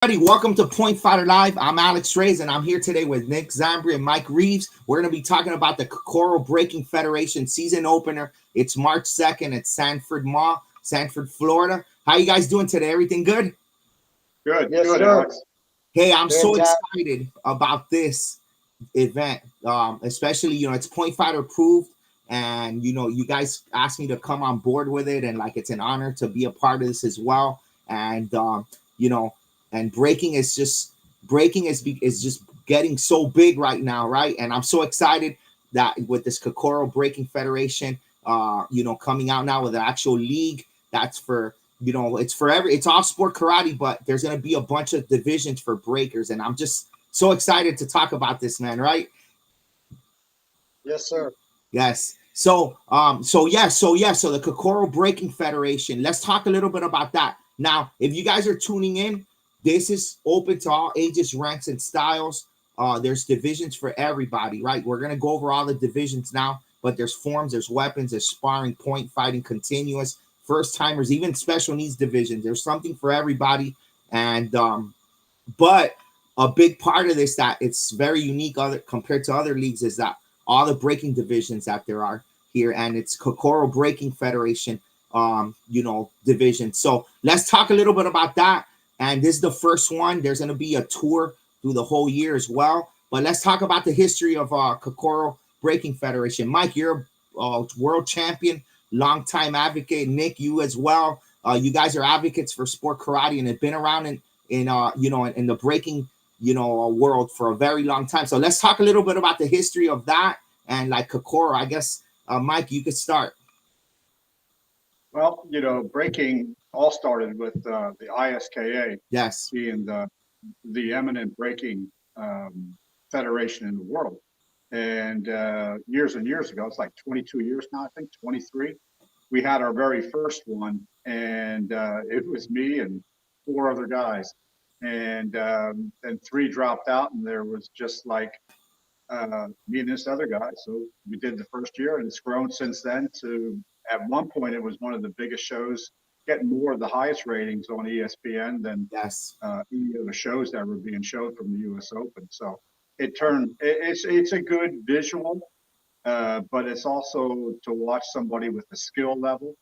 Everybody, welcome to Point Fighter Live. I'm Alex Reyes, and I'm here today with Nick Zambri and Mike Reeves. We're going to be talking about the Kokoro Breaking Federation season opener. It's March 2nd at Sanford, Florida. How you guys doing today? Everything good? Good. Yes, Good, sir. Alex. Hey, I'm so Fantastic. excited about this event, especially, it's Point Fighter approved. And, you guys asked me to come on board with it. And, it's an honor to be a part of this as well. And, and breaking is just getting so big right now, right? And I'm so excited that with this Kokoro Breaking Federation, coming out now with an actual league that's for it's all sport karate, but there's gonna be a bunch of divisions for breakers, and I'm just so excited to talk about this, man. Right? Yes, sir. Yes. So the Kokoro Breaking Federation. Let's talk a little bit about that. Now, if you guys are tuning in, this is open to all ages, ranks, and styles. There's divisions for everybody, right? We're gonna go over all the divisions now, but there's forms, there's weapons, there's sparring, point fighting, continuous, first timers, even special needs divisions. There's something for everybody, and but a big part of this that it's very unique compared to other leagues is that all the breaking divisions that there are here, and it's Kokoro Breaking Federation, division. So let's talk a little bit about that. And this is the first one. There's going to be a tour through the whole year as well. But let's talk about the history of Kokoro Breaking Federation. Mike, you're a world champion, longtime advocate. Nick, you as well. You guys are advocates for sport karate and have been around in the breaking world for a very long time. So let's talk a little bit about the history of that and Kokoro. I guess Mike, you could start. Well, breaking all started with the ISKA Yes. being the eminent breaking federation in the world. And years and years ago, it's like 22 years now, I think 23. We had our very first one, and it was me and four other guys, and three dropped out, and there was just me and this other guy. So we did the first year, and it's grown since then to, at one point, it was one of the biggest shows, getting more of the highest ratings on ESPN than Yes. any of the shows that were being showed from the U.S. Open. So it's a good visual, but it's also to watch somebody with the skill level,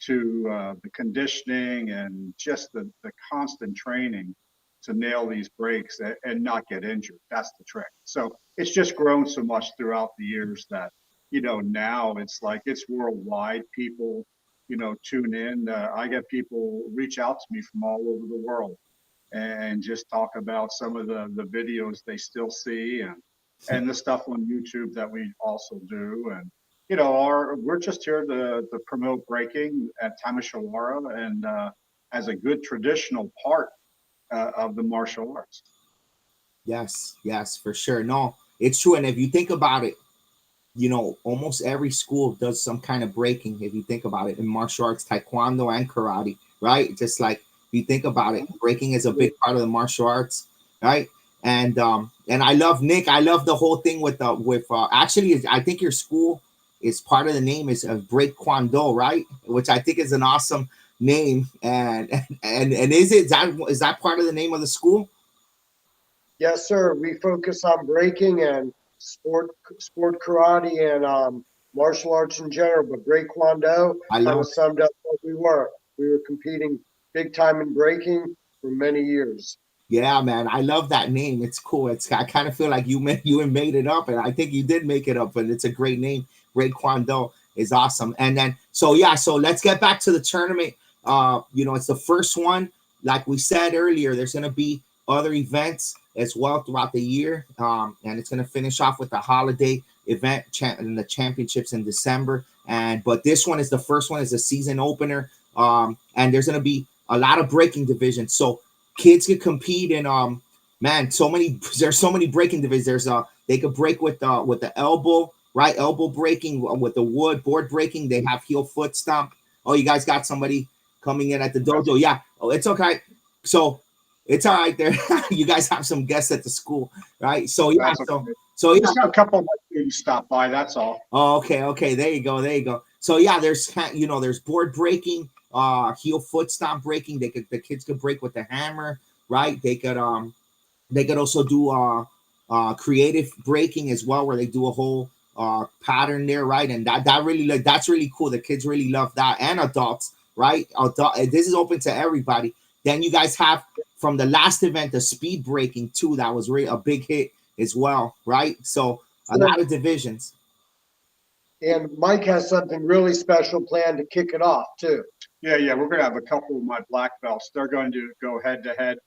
to the conditioning and just the constant training to nail these breaks and not get injured. That's the trick. So it's just grown so much throughout the years that, now it's worldwide. People, tune in. I get people reach out to me from all over the world and just talk about some of the videos they still see and the stuff on YouTube that we also do. And, we're just here to promote breaking at Tamashawara and as a good traditional part of the martial arts. Yes, for sure. No, it's true. And if you think about it, almost every school does some kind of breaking. If you think about it, in martial arts, taekwondo and karate, right? Just like if you think about it, breaking is a big part of the martial arts, right? And I love Nick. I love the whole thing with actually, I think your school is part of the name is Break Kwando, right? Which I think is an awesome name. And is that part of the name of the school? Yes, sir. We focus on breaking and sport karate and martial arts in general, but Break Kwando kind of summed up what we were. We were competing big time in breaking for many years. Yeah, man, I love that name. It's cool. I kind of feel like you made it up, and I think you did make it up. But it's a great name. Break Kwando is awesome. And then so let's get back to the tournament. It's the first one. Like we said earlier, there's gonna be other events as well throughout the year, and it's gonna finish off with the holiday event and the championships in December. But this one is the first one, is a season opener, and there's gonna be a lot of breaking divisions. So kids could compete in there's so many breaking divisions. They could break with the elbow, right? Elbow breaking, with the wood board breaking. They have heel foot stomp. Oh, you guys got somebody coming in at the dojo? Yeah. Oh, it's okay. So it's all right there. You guys have some guests at the school, right? So yeah. Okay. So just got a couple of my students stop by. That's all. Oh, okay. There you go. So yeah, there's board breaking, heel foot stomp breaking. The kids could break with the hammer, right? They could also do creative breaking as well, where they do a whole pattern there, right? And that really that's really cool. The kids really love that, and adults, right? This is open to everybody. Then you guys have from the last event the speed breaking too. That was really a big hit as well, right? So a lot of divisions. And Mike has something really special planned to kick it off too. Yeah, we're going to have a couple of my black belts. They're going to go head to head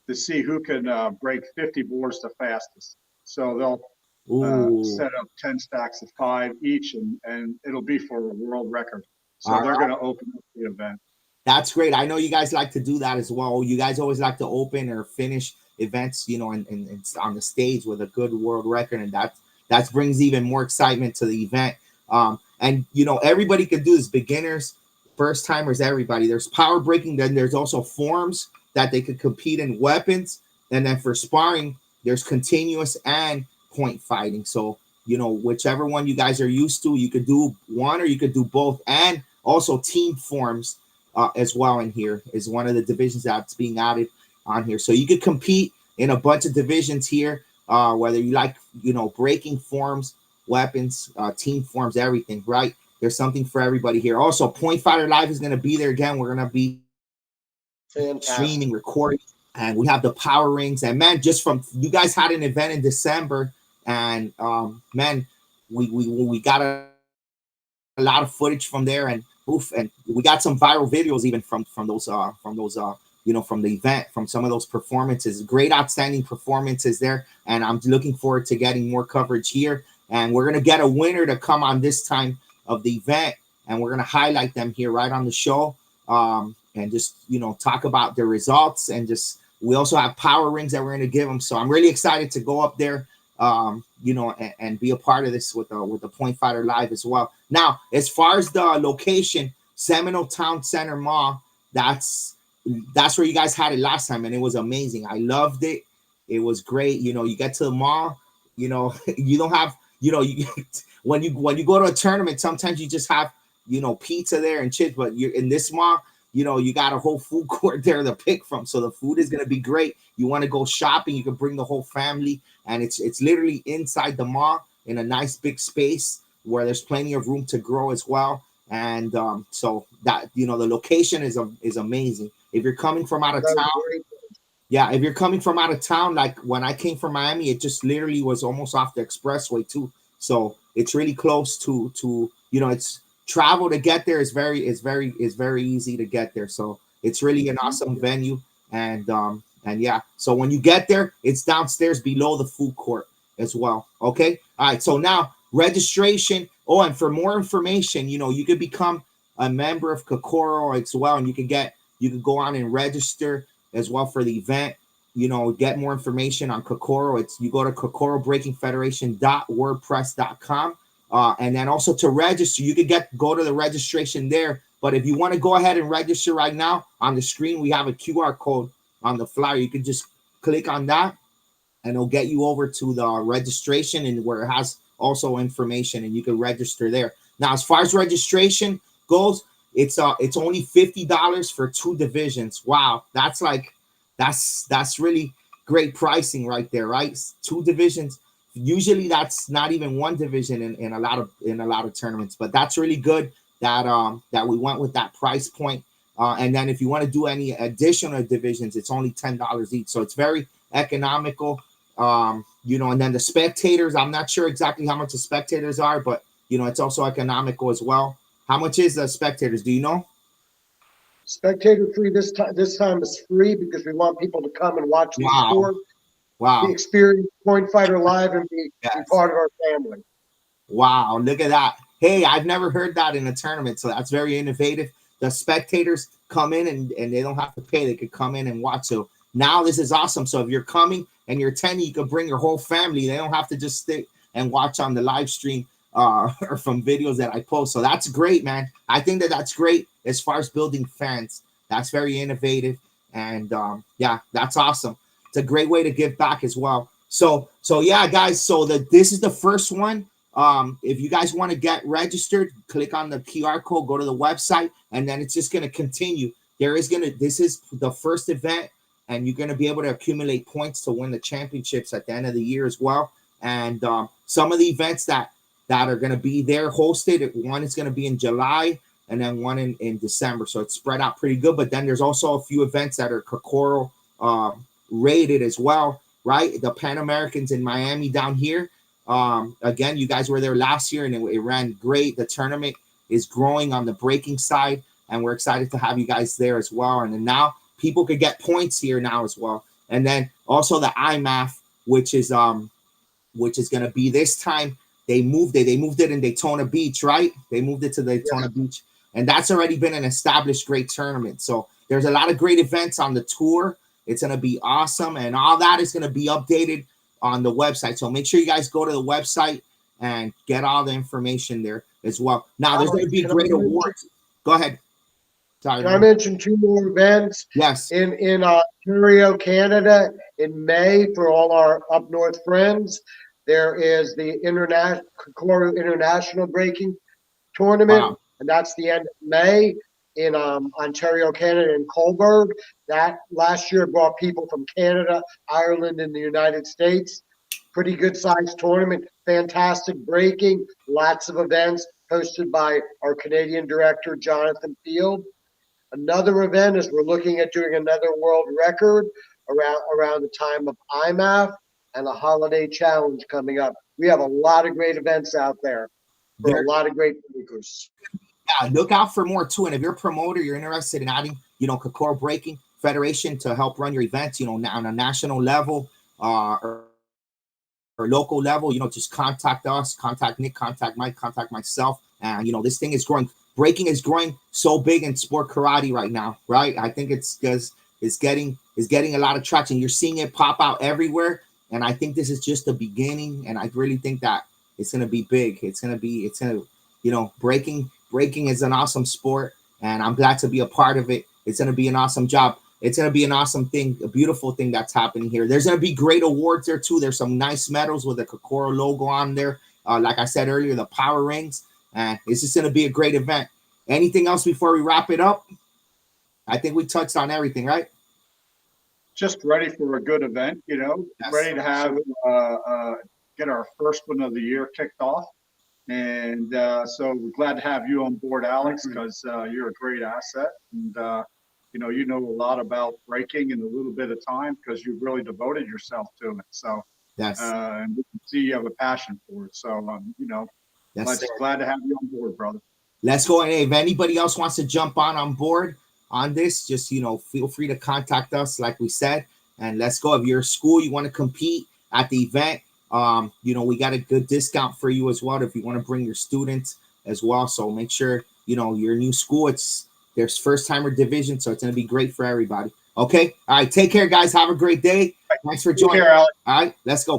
to see who can break 50 boards the fastest. So they'll set up 10 stacks of 5 each, and it'll be for a world record. So they're going to open up the event. That's great. I know you guys like to do that as well. You guys always like to open or finish events, you know, and on the stage with a good world record, and that brings even more excitement to the event. And you know, everybody can do this, beginners, first timers, everybody. There's power breaking, then there's also forms that they could compete in, weapons, and then for sparring, there's continuous and point fighting. So, you know, whichever one you guys are used to, you could do one or you could do both, and also team forms as well in here is one of the divisions that's being added on here. So you could compete in a bunch of divisions here, whether you like, you know, breaking forms, weapons, team forms, everything, right? There's something for everybody here. Also, Point Fighter Live is going to be there again. We're going to be streaming, recording, and we have the power rings. And man, just from you guys had an event in December, and man, we got a lot of footage from there, and and we got some viral videos even from those you know, from the event, from some of those performances. Great, outstanding performances there, and I'm looking forward to getting more coverage here. And we're gonna get a winner to come on this time of the event, and we're gonna highlight them here right on the show, and just, you know, talk about their results, and just we also have power rings that we're gonna give them. So I'm really excited to go up there, you know, and be a part of this with the Point Fighter Live as well. Now, as far as the location, Seminole Town Center Mall, that's where you guys had it last time, and it was amazing. I loved it. It was great. You know, you get to the mall, you know, you don't have, you know, when you go to a tournament, sometimes you just have, you know, pizza there and chips, but you're in this mall, you know, you got a whole food court there to pick from. So the food is going to be great. You want to go shopping, you can bring the whole family, and it's literally inside the mall in a nice big space where there's plenty of room to grow as well. And so that, you know, the location is amazing. If you're coming from out of town, yeah, if you're coming from out of town, like when I came from Miami, it just literally was almost off the expressway too. So it's really close to you know, it's travel to get there is very easy to get there. So it's really an awesome venue. And yeah, so when you get there, it's downstairs below the food court as well. Okay. All right. So now registration. Oh, and for more information, you know, you could become a member of Kokoro as well, and you can go on and register as well for the event. You know, get more information on Kokoro. You go to kokorobreakingfederation.wordpress.com. And then also to register, you could go to the registration there. But if you want to go ahead and register right now, on the screen, we have a QR code on the flyer. You can just click on that, and it'll get you over to the registration, and where it has also information, and you can register there. Now, as far as registration goes, it's only $50 for 2 divisions. Wow, that's really great pricing right there, right? 2 divisions. Usually that's not even 1 division in a lot of tournaments, but that's really good that we went with that price point. And then if you want to do any additional divisions, it's only $10 each, so it's very economical. You know, and then the spectators, I'm not sure exactly how much the spectators are, but you know, it's also economical as well. How much is the spectators? Do you know? Spectator free this time is free because we want people to come and watch the sport. Wow. Experience Point Fighter Live and be part of our family. Wow, look at that. Hey, I've never heard that in a tournament, so that's very innovative. The spectators come in and they don't have to pay. They could come in and watch. So now this is awesome. So if you're coming and you're 10, you could bring your whole family. They don't have to just stick and watch on the live stream or from videos that I post. So that's great, man. I think that's great as far as building fans. That's very innovative. And yeah, that's awesome. It's a great way to give back as well. So yeah, guys, so this is the first one. If you guys want to get registered, click on the QR code, go to the website, and then it's just going to continue. This is the first event and you're going to be able to accumulate points to win the championships at the end of the year as well. And some of the events that are going to be there hosted, one is going to be in July and then one in December. So it's spread out pretty good. But then there's also a few events that are Kokoro rated as well, right? The Pan Americans in Miami down here. Again, you guys were there last year and it ran great. The tournament is growing on the breaking side, and we're excited to have you guys there as well. And then now people could get points here now as well. And then also the IMAF, which is going to be this time. They moved it in Daytona Beach, right? They moved it to Daytona Beach, and that's already been an established great tournament. So there's a lot of great events on the tour. It's going to be awesome, and all that is going to be updated on the website. So make sure you guys go to the website and get all the information there as well. Now there's going to be great awards. Go ahead. Sorry. Can I mention 2 more events? Yes. In Ontario, Canada, in May for all our up north friends. There is the Kokoro International Breaking Tournament, Wow. and that's the end of May in Ontario, Canada, in Coburg. That last year brought people from Canada, Ireland, and the United States. Pretty good sized tournament, fantastic breaking, lots of events hosted by our Canadian director, Jonathan Field. Another event is we're looking at doing another world record around the time of IMAF and the Holiday Challenge coming up. We have a lot of great events out there for a lot of great breakers. Yeah, look out for more too. And if you're a promoter, you're interested in adding, Kokoro Breaking Federation to help run your events, on a national level or local level, just contact us, contact Nick, contact Mike, contact myself. And, this thing is growing. Breaking is growing so big in sport karate right now, right? I think it's because it's getting a lot of traction. You're seeing it pop out everywhere. And I think this is just the beginning. And I really think that it's going to be big. Breaking is an awesome sport. And I'm glad to be a part of it. It's going to be an awesome job. It's going to be an awesome thing, a beautiful thing that's happening here. There's going to be great awards there too. There's some nice medals with the Kokoro logo on there. Like I said earlier, the power rings. And it's just going to be a great event. Anything else before we wrap it up? I think we touched on everything, right? Just ready for a good event, Yes. Ready to have get our first one of the year kicked off. And so we're glad to have you on board, Alex, because you're a great asset. And, you know a lot about breaking in a little bit of time because you've really devoted yourself to it. So, Yes. And we can see you have a passion for it. So, glad to have you on board, brother. Let's go. And if anybody else wants to jump on board on this, just, feel free to contact us, like we said, and let's go. If you're a school, you want to compete at the event, we got a good discount for you as well if you want to bring your students as well. So make sure, your new school, there's first timer division. So it's going to be great for everybody. Okay. All right. Take care, guys. Have a great day. Thanks for joining. Take care, Alex. All right. Let's go.